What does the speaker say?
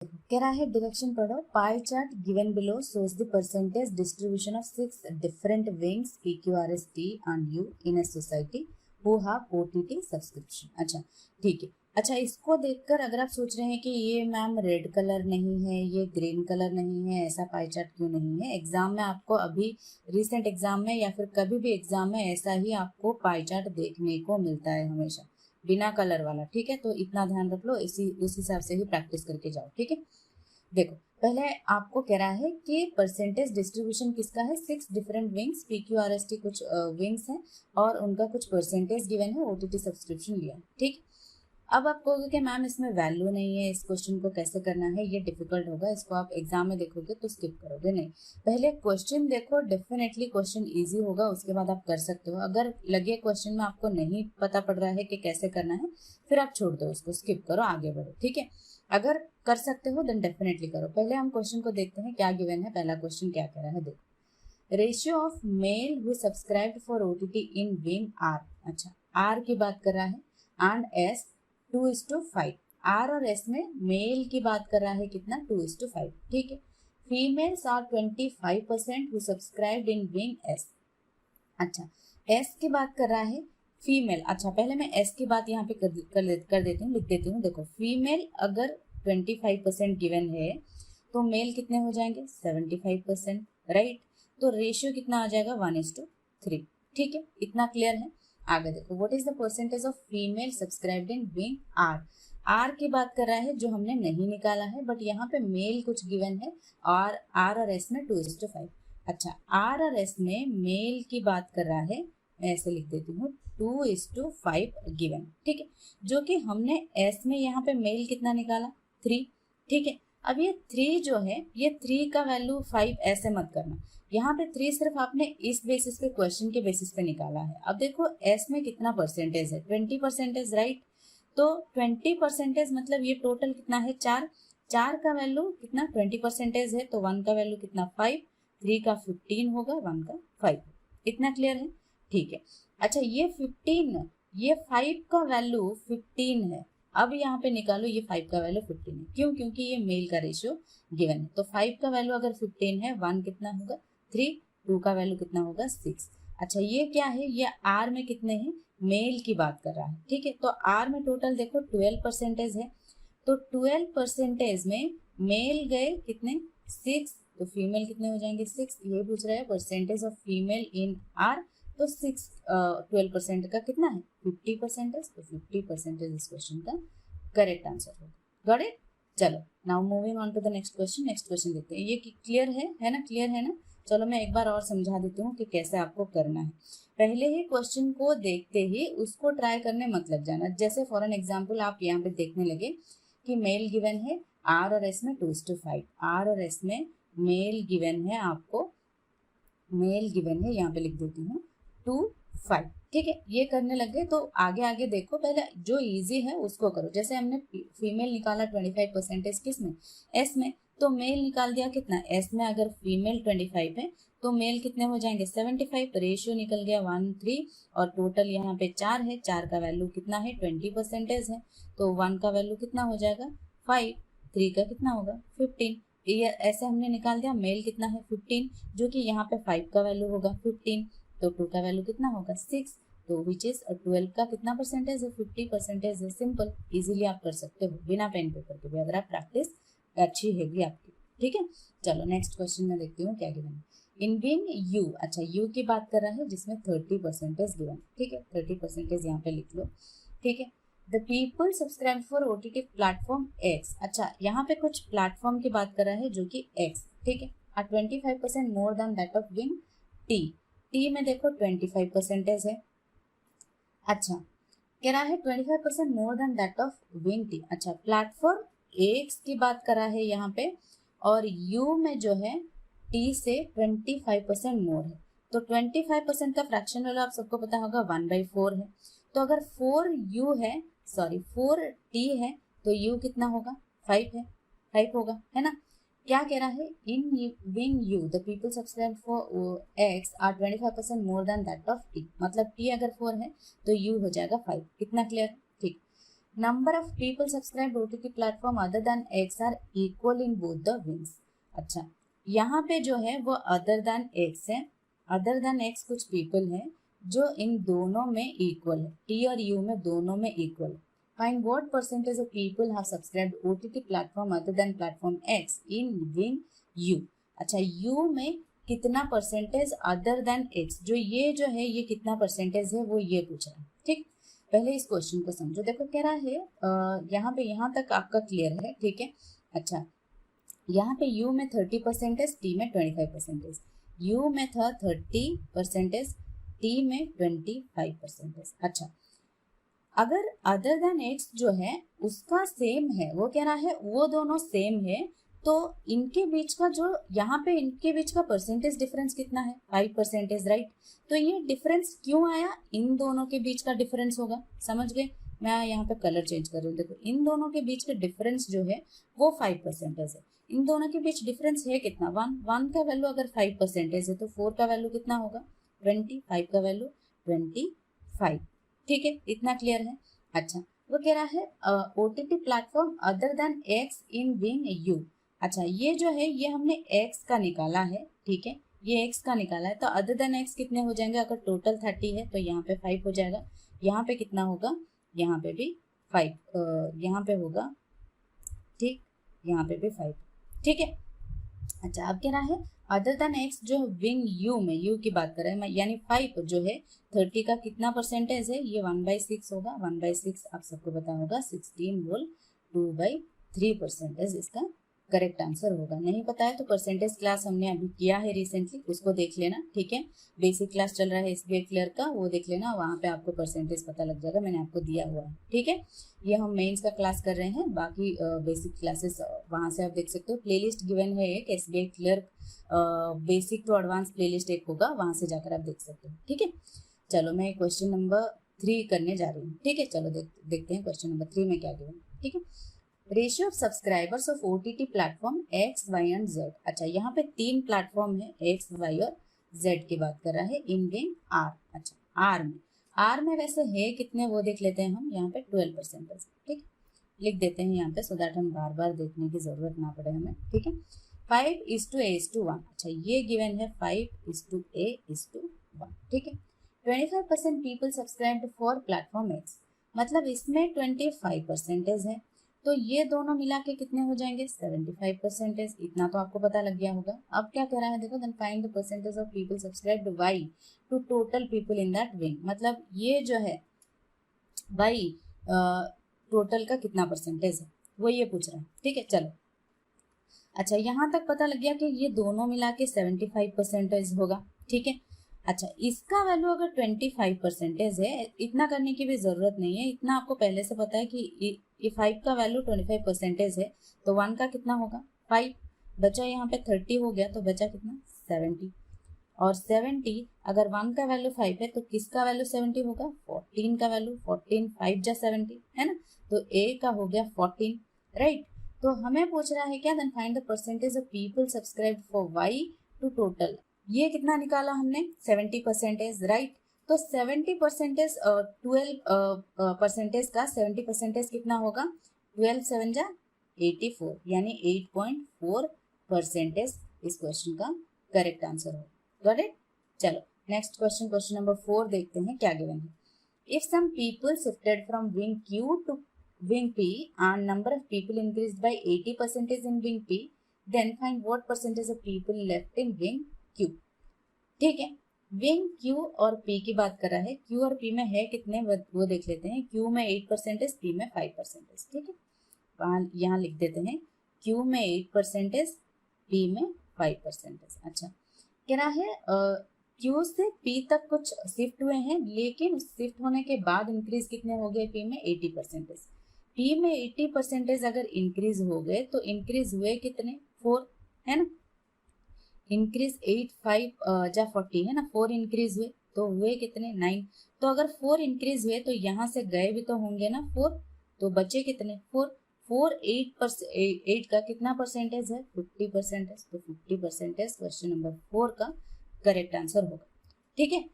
कह रहा है डायरेक्शन पढ़ो। Pie chart given below shows the percentage distribution of 6 different wings PQRS T and U in a society who have OTT subscription. अच्छा ठीक है। अच्छा इसको देखकर अगर आप सोच रहे हैं कि ये मैम रेड कलर नहीं है, ये ग्रीन कलर नहीं है, ऐसा पाई चार्ट क्यों नहीं है, एग्जाम में आपको अभी रिसेंट एग्जाम में या फिर कभी भी एग्जाम में ऐसा ही आपको पाई चार्ट देखने को मिलता है हमेशा, बिना कलर वाला। ठीक है, तो इतना ध्यान रख लो, इसी उस हिसाब से ही प्रैक्टिस करके जाओ। ठीक है, देखो पहले आपको कह रहा है कि परसेंटेज डिस्ट्रीब्यूशन किसका है, 6 डिफरेंट विंग्स PQRST कुछ विंग्स हैं और उनका कुछ परसेंटेज गिवन है, OTT सब्सक्रिप्शन लिया है। ठीक, अब आप कहोगे कि मैम इसमें वैल्यू नहीं है, इस क्वेश्चन को कैसे करना है, ये डिफिकल्ट होगा, इसको आप एग्जाम में देखोगे तो स्किप करोगे। नहीं, पहले क्वेश्चन देखो, डेफिनेटली क्वेश्चन इजी होगा, उसके बाद आप कर सकते हो। अगर लगे क्वेश्चन में आपको नहीं पता पड़ रहा है कि कैसे करना है, फिर आप छोड़ दो, उसको स्किप करो, आगे बढ़ो। ठीक है, अगर कर सकते हो देन डेफिनेटली करो। पहले हम क्वेश्चन को देखते हैं क्या गिवन है। पहला क्वेश्चन क्या कह रहा है, देखो ratio of male who subscribed for OTT in wing R. अच्छा आर की बात कर रहा है एंड एस 2:5। आर और एस में मेल की बात कर रहा है कितना, 2:5। ठीक है, females are 25% who subscribed in wing S. अच्छा एस की बात कर रहा है फीमेल। अच्छा पहले मैं एस की बात यहाँ पे कर देती हूँ, लिख देती हूँ। देखो फीमेल अगर 25% गिवन है तो मेल कितने हो जाएंगे, 75%, राइट। तो रेशियो कितना आ जाएगा, 1:3। ठीक है, इतना क्लियर है। आगे देखो, what is the percentage of female subscribed in wing R. R की बात कर रहा है जो हमने नहीं निकाला है, बट यहाँ पे मेल कुछ गिवन है और आर और एस में 2:5। अच्छा आर और एस में मेल की बात कर रहा है, मैं ऐसे लिख देती हूँ 2:5 गिवन। ठीक है, जो कि हमने एस में यहाँ पे मेल कितना निकाला, 3। ठीक है, अब ये 3 जो है, ये 3 का वैल्यू 5 ऐसे मत करना, यहाँ पे 3 सिर्फ आपने इस बेसिस पे, क्वेश्चन के बेसिस पे निकाला है। अब देखो एस में कितना परसेंटेज है, 20%, राइट। तो 20% मतलब ये टोटल कितना है, 4। 4 का वैल्यू कितना, 20% है, तो 1 का वैल्यू कितना, 5। 3 का 15 होगा, 1 का 5। इतना क्लियर है, ठीक है। अच्छा ये 15, ये 5 का वैल्यू 15 है। अब यहाँ पे निकालो, ये 5 का वैल्यू 15 है, क्यों, क्योंकि ये मेल का रेशियो गिवन है। तो 5 का वैल्यू अगर 15 है, 1 कितना होगा, 3, 2 का वैल्यू कितना होगा, 6। अच्छा ये क्या है, ये आर में कितने हैं, मेल की बात कर रहा है। ठीक है, तो आर में टोटल देखो 12% है, तो 12% में मेल गए कितने, 6, तो फीमेल कितने हो जाएंगे, 6। ये पूछ रहा है percentage of female in are, तो 6 12% का कितना है, 50%। तो 50% इस क्वेश्चन का करेक्ट आंसर होगा। Got it. चलो now moving on to the next question. Next question देखते हैं, ये क्लियर है ना, क्लियर है ना। चलो मैं एक बार और समझा देती हूँ कि कैसे आपको करना है। पहले ही क्वेश्चन को देखते ही उसको ट्राई करने मत लग जाना। जैसे फॉर एन एग्जाम्पल आप यहाँ पे देखने लगे कि मेल गिवन है आर और एस में 2:5, आर और एस में मेल गिवन है, आपको मेल गिवन है, यहाँ पे लिख देती हूँ 2:5। ठीक है, ये करने लगे तो आगे आगे देखो, पहले जो इजी है उसको करो। जैसे हमने फीमेल निकाला 25% किस में, एस में, तो मेल निकाल दिया कितना, एस में अगर फीमेल 25 है तो मेल कितने हो जाएंगे, 75। रेशियो निकल गया 1:3 और टोटल यहाँ पे 4 है, 4 का वैल्यू कितना है, 20% है, तो 1 का वैल्यू कितना हो जाएगा, 5। 3 का कितना होगा, 15। ये ऐसे हमने निकाल दिया, मेल कितना है 15, जो कि यहाँ पे 5 का वैल्यू होगा 15, तो 2 का वैल्यू कितना होगा 6, तो विच इज 12 का कितना परसेंटेज है, 50% है। सिंपल, इजीली आप कर सकते हो बिना पेन पेपर के भी, अगर आप प्रैक्टिस अच्छी हैगी आपकी। ठीक है, चलो नेक्स्ट क्वेश्चन में देखती हूँ क्या गिवन है। इन विंग यू, अच्छा यू की बात कर रहा है जिसमें 30% गिवन। ठीक है, 30% यहाँ पे लिख लो। ठीक है, the people subscribe for OTT platform x. अच्छा यहाँ पे कुछ प्लेटफॉर्म की बात कर रहा है जो कि एक्स। ठीक है, 25% more than that of wing T. T में देखो 25% है। अच्छा कह रहा है 25% more than that of wing T. अच्छा प्लेटफॉर्म एक्स की बात कर रहा है यहाँ पे, और यू में जो है टी से 25% मोर है, तो 25% का फ्रैक्शन वाला आप सबको पता होगा 1/4 है। तो अगर 4u है, सॉरी 4t है, तो u कितना होगा, 5 है, 5 होगा, है ना। क्या कह रहा है, in wing you the people subscribe for x r 25% more than that of t, मतलब t अगर 4 है तो u हो जाएगा 5। कितना क्लियर, ठीक। Number of people subscribe OTT platform other than X are equal in both the wings. अच्छा, यहाँ पे जो है वो अदर देन एक्स है, अदर देन एक्स कुछ पीपल है जो इन दोनों में इक्वल है, टी और यू में दोनों में इक्वल है। Find what percentage of people have subscribed OTT platform other then platform x in wing you. अच्छा, यू में कितना परसेंटेज अदर देन एक्स, जो ये है ये कितना परसेंटेज है वो ये पूछ रहा है। ठीक, पहले इस क्वेश्चन को समझो। देखो कह रहा है यहाँ पे यहाँ तक आपका क्लियर है, ठीक है। अच्छा, यहाँ पे u में 30%, t में 25%, u में था 30%, t में 25%। अच्छा, अगर अदर देन x जो है उसका सेम है, वो कह रहा है वो दोनों सेम है, तो इनके बीच का जो यहाँ पे इनके बीच का परसेंटेज डिफरेंस कितना है, 5%, राइट। तो ये डिफरेंस क्यों आया, इन दोनों के बीच का डिफरेंस होगा, समझ गए। मैं यहाँ पे कलर चेंज कर रही हूँ। देखो इन दोनों के बीच का डिफरेंस जो है वो 5% है। इन दोनों के बीच डिफरेंस है कितना, 1 का वैल्यू अगर 5% है तो 4 का वैल्यू कितना होगा 20, 5 का वैल्यू 25। ठीक है, इतना क्लियर है। अच्छा, वो कह रहा है OTT platform other than x in wing you. अच्छा, ये जो है ये हमने x का निकाला है, ठीक है, ये x का निकाला है, तो अदर देन x कितने हो जाएंगे, अगर टोटल 30 है तो यहाँ पे 5 हो जाएगा, यहाँ पे कितना होगा, यहाँ पे भी 5, यहाँ पे होगा, ठीक, यहाँ पे भी 5, ठीक है। अच्छा, अब कह रहा है अदर देन एक्स जो विंग यू में, यू की बात कर रहे हैं, यानी 5 जो है 30 का कितना परसेंटेज है, ये 1/6 होगा, 1/6 आप सबको पता होगा, 16 होल 2/3% इसका करेक्ट आंसर होगा। नहीं पता है तो परसेंटेज क्लास हमने अभी किया है रिसेंटली, उसको देख लेना, ठीक है। बेसिक क्लास चल रहा है SBI क्लियर का, वो देख लेना, वहाँ पे आपको परसेंटेज पता लग जाएगा, मैंने आपको दिया हुआ है, ठीक है। ये हम मेंस का क्लास कर रहे हैं, बाकी बेसिक क्लासेस वहाँ से आप देख सकते हो। प्लेलिस्ट गिवन है एक SBI clear basic to advance playlist एक होगा, वहाँ से जाकर आप देख सकते हो, ठीक है। चलो मैं क्वेश्चन नंबर 3 करने जा रही हूँ, ठीक है। चलो देखते हैं क्वेश्चन नंबर 3 में क्या गिवन, ठीक है। Ratio of subscribers of OTT platform X, Y and Z। अच्छा, यहाँ पे 3 प्लेटफॉर्म है, X, Y और Z की बात कर रहा है, इन विंग R। अच्छा, R में वैसे है कितने वो देख लेते हैं हम, यहाँ पे 12%, ठीक, लिख देते हैं यहाँ पे, सो दैट हम बार बार देखने की जरूरत ना पड़े हमें, ठीक है। 5:A:1। अच्छा, ये गिवन है 5:A:1, ठीक है। 25% people subscribed for platform X, मतलब इसमें 25% है, तो ये दोनों मिला के कितने हो जाएंगे 75%, इतना तो आपको पता लग गया होगा। अब क्या कह रहा है, देखो, then find the percentage of people subscribed Y to total people in that wing, मतलब ये जो है Y टोटल का कितना परसेंटेज है वो ये पूछ रहा है, ठीक है। चलो, अच्छा, यहाँ तक पता लग गया कि ये दोनों मिला के 75% होगा, ठीक है। अच्छा, इसका वैल्यू अगर 25% है, इतना करने की भी जरूरत नहीं है, इतना आपको पहले से पता है कि ये 5 का वैल्यू 25% है, तो 1 का कितना होगा 5, बचा यहाँ पे 30 हो गया, तो बचा कितना 70, और 70 अगर 1 का वैल्यू 5 है तो किसका वैल्यू 70 होगा, 14 का वैल्यू, 14 5 जा 70 है ना, तो A का हो गया 14, राइट। तो हमें पूछ रहा है क्या, then find the percentage of people subscribe for Y to total, ये कितना निकाला हमने 70%, राइट। तो 70%, 12% का 70% कितना होगा, 12 7 जा 84, यानी 8.4% इस क्वेश्चन का करेक्ट आंसर होगा। Got it. चलो नेक्स्ट क्वेश्चन, क्वेश्चन नंबर 4 देखते हैं क्या गिवन है। If some people shifted from wing Q to wing P and number of people increased by 80% in wing P, then find what percentage of people left in wing Q। ठीक है, wing Q और P की बात कर रहा है, Q और P में है कितने वो देख लेते हैं। Q में 8%, P में 5%, ठीक है। यहाँ लिख देते हैं Q में 8%, P में 5%। अच्छा, कह रहा है Q से P तक कुछ शिफ्ट हुए हैं, लेकिन शिफ्ट होने के बाद इंक्रीज कितने हो गए P में 80%। P में 80% अगर इंक्रीज हो गए तो इंक्रीज हुए कितने 4, है ना, इंक्रीज 8 5 जा 40 है ना, 4 इंक्रीज हुए तो हुए कितने 9, तो अगर 4 इंक्रीज हुए तो यहाँ से गए भी तो होंगे ना 4, तो बचे कितने 4 4 8 का कितना परसेंटेज है 50%, तो 50% क्वेश्चन नंबर 4 का करेक्ट आंसर होगा, ठीक है।